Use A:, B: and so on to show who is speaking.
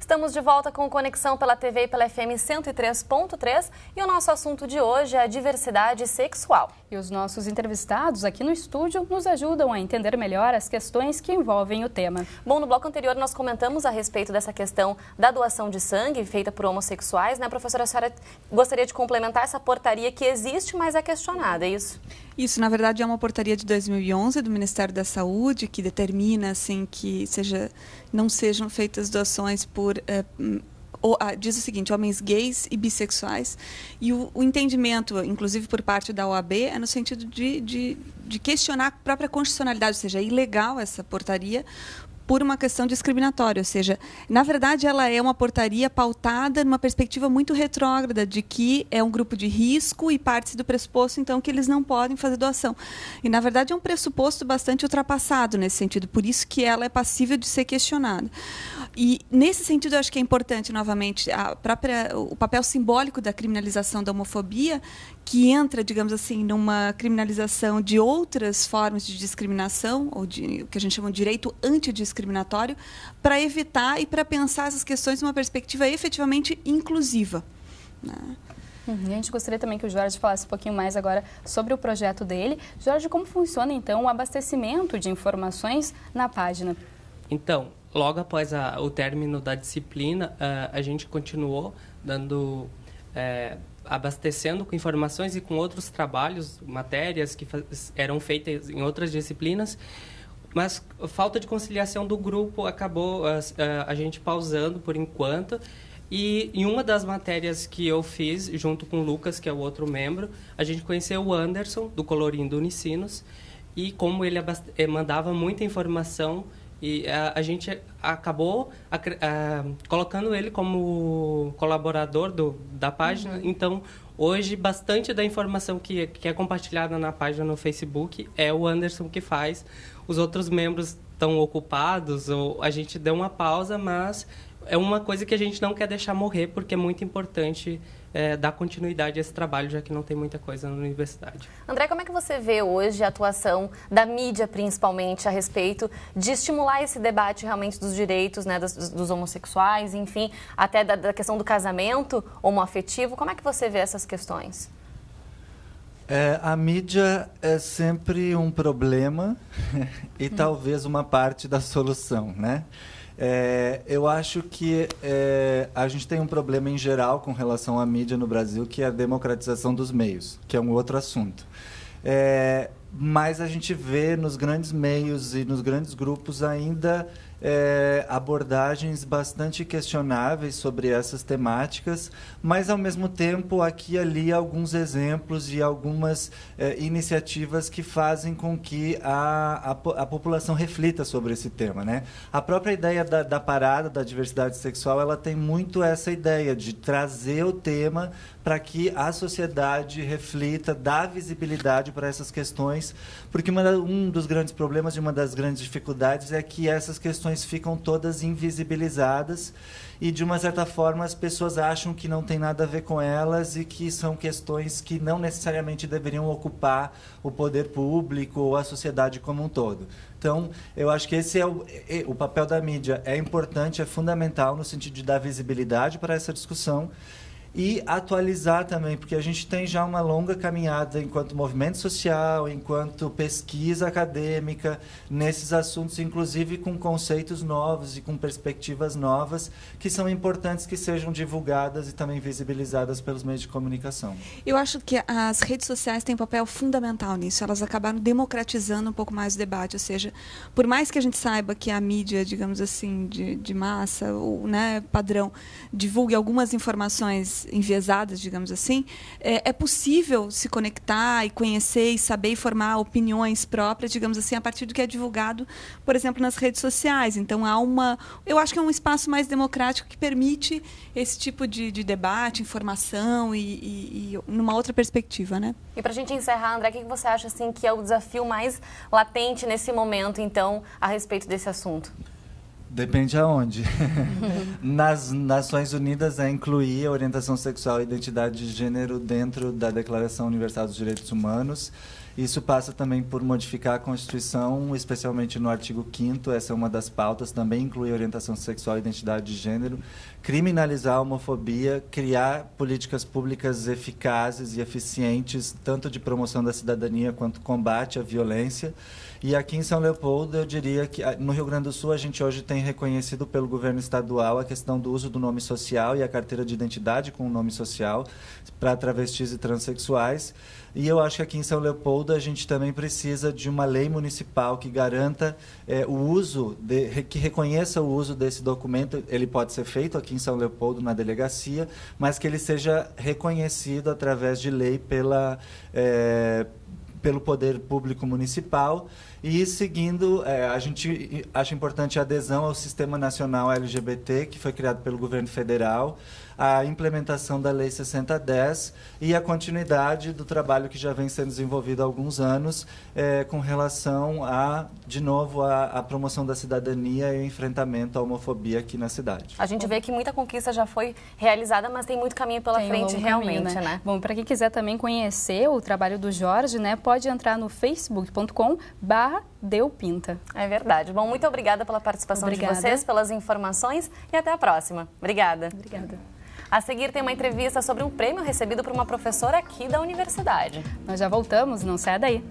A: Estamos de volta com Conexão pela TV e pela FM 103.3 e o nosso assunto de hoje é a diversidade sexual.
B: E os nossos entrevistados aqui no estúdio nos ajudam a entender melhor as questões que envolvem o tema.
A: Bom, no bloco anterior nós comentamos a respeito dessa questão da doação de sangue feita por homossexuais, né? Professora, a senhora gostaria de complementar essa portaria que existe, mas é questionada, é isso?
C: Isso, na verdade, é uma portaria de 2011 do Ministério da Saúde que determina assim, que não sejam feitas doações por, diz o seguinte, homens gays e bissexuais. E o entendimento, inclusive por parte da OAB, é no sentido de questionar a própria constitucionalidade, ou seja, é ilegal essa portaria por uma questão discriminatória, ou seja, na verdade ela é uma portaria pautada numa perspectiva muito retrógrada de que é um grupo de risco e parte do pressuposto, então, que eles não podem fazer doação. E, na verdade, é um pressuposto bastante ultrapassado nesse sentido, por isso que ela é passível de ser questionada. E, nesse sentido, eu acho que é importante, novamente, o papel simbólico da criminalização da homofobia, que entra, digamos assim, numa criminalização de outras formas de discriminação, ou de o que a gente chama de direito antidiscriminatório, para evitar e para pensar essas questões numa perspectiva efetivamente inclusiva, né?
B: A gente gostaria também que o Jorge falasse um pouquinho mais agora sobre o projeto dele. Jorge, como funciona, então, o abastecimento de informações na página?
D: Então, logo após o término da disciplina, a gente continuou dando... abastecendo com informações e com outros trabalhos, matérias que eram feitas em outras disciplinas, mas a falta de conciliação do grupo acabou a gente pausando por enquanto. E em uma das matérias que eu fiz, junto com o Lucas, que é o outro membro, a gente conheceu o Anderson, do Colorindo Unicinos, e como ele mandava muita informação, e a gente acabou colocando ele como colaborador da página. Então, hoje, bastante da informação que é compartilhada na página no Facebook é o Anderson que faz. Os outros membros estão ocupados, ou a gente deu uma pausa, mas é uma coisa que a gente não quer deixar morrer, porque é muito importante dar continuidade a esse trabalho, já que não tem muita coisa na universidade.
A: André, como é que você vê hoje a atuação da mídia, principalmente, a respeito de estimular esse debate realmente dos direitos, né, dos homossexuais, enfim, até da questão do casamento homoafetivo? Como é que você vê essas questões?
E: A mídia é sempre um problema e talvez uma parte da solução, né? Eu acho que a gente tem um problema em geral com relação à mídia no Brasil, que é a democratização dos meios, que é um outro assunto. Mas a gente vê nos grandes meios e nos grandes grupos ainda abordagens bastante questionáveis sobre essas temáticas, mas, ao mesmo tempo, aqui e ali, alguns exemplos e algumas iniciativas que fazem com que a população reflita sobre esse tema, né? A própria ideia da parada da diversidade sexual, ela tem muito essa ideia de trazer o tema para que a sociedade reflita, dá visibilidade para essas questões, porque um dos grandes problemas e uma das grandes dificuldades é que essas questões ficam todas invisibilizadas e, de uma certa forma, as pessoas acham que não tem nada a ver com elas e que são questões que não necessariamente deveriam ocupar o poder público ou a sociedade como um todo. Então, eu acho que esse é o papel da mídia. É importante, é fundamental no sentido de dar visibilidade para essa discussão e atualizar também, porque a gente tem já uma longa caminhada enquanto movimento social, enquanto pesquisa acadêmica, nesses assuntos, inclusive com conceitos novos e com perspectivas novas, que são importantes que sejam divulgadas e também visibilizadas pelos meios de comunicação.
C: Eu acho que as redes sociais têm um papel fundamental nisso. Elas acabaram democratizando um pouco mais o debate, ou seja, por mais que a gente saiba que a mídia, digamos assim, de massa, ou, né, padrão, divulgue algumas informações enviesadas, digamos assim, é possível se conectar e conhecer e saber e formar opiniões próprias, digamos assim, a partir do que é divulgado, por exemplo, nas redes sociais. Então, eu acho que é um espaço mais democrático que permite esse tipo de debate, informação e numa outra perspectiva, né?
A: E para a gente encerrar, André, o que você acha assim, que é o desafio mais latente nesse momento, então, a respeito desse assunto?
E: Depende aonde. Nas Nações Unidas é incluir a orientação sexual e identidade de gênero dentro da Declaração Universal dos Direitos Humanos Isso passa também por modificar a Constituição, especialmente no artigo 5º, essa é uma das pautas, também inclui orientação sexual e identidade de gênero, criminalizar a homofobia, criar políticas públicas eficazes e eficientes, tanto de promoção da cidadania quanto combate à violência. E aqui em São Leopoldo, eu diria que no Rio Grande do Sul, a gente hoje tem reconhecido pelo governo estadual a questão do uso do nome social e a carteira de identidade com o nome social para travestis e transexuais. E eu acho que aqui em São Leopoldo a gente também precisa de uma lei municipal que garanta o uso, que reconheça o uso desse documento. Ele pode ser feito aqui em São Leopoldo, na delegacia, mas que ele seja reconhecido através de lei pelo poder público municipal. E seguindo, a gente acha importante a adesão ao Sistema Nacional LGBT, que foi criado pelo governo federal, a implementação da Lei 6010 e a continuidade do trabalho que já vem sendo desenvolvido há alguns anos com relação de novo, a promoção da cidadania e o enfrentamento à homofobia aqui na cidade.
A: A gente vê que muita conquista já foi realizada, mas tem muito caminho pela frente realmente, né?
B: Bom, para quem quiser também conhecer o trabalho do Jorge, né, pode entrar no facebook.com/Deupinta.
A: É verdade. Bom, muito obrigada pela participação de vocês, pelas informações e até a próxima. Obrigada.
B: Obrigada.
A: A seguir tem uma entrevista sobre um prêmio recebido por uma professora aqui da universidade.
B: Nós já voltamos, não saia daí.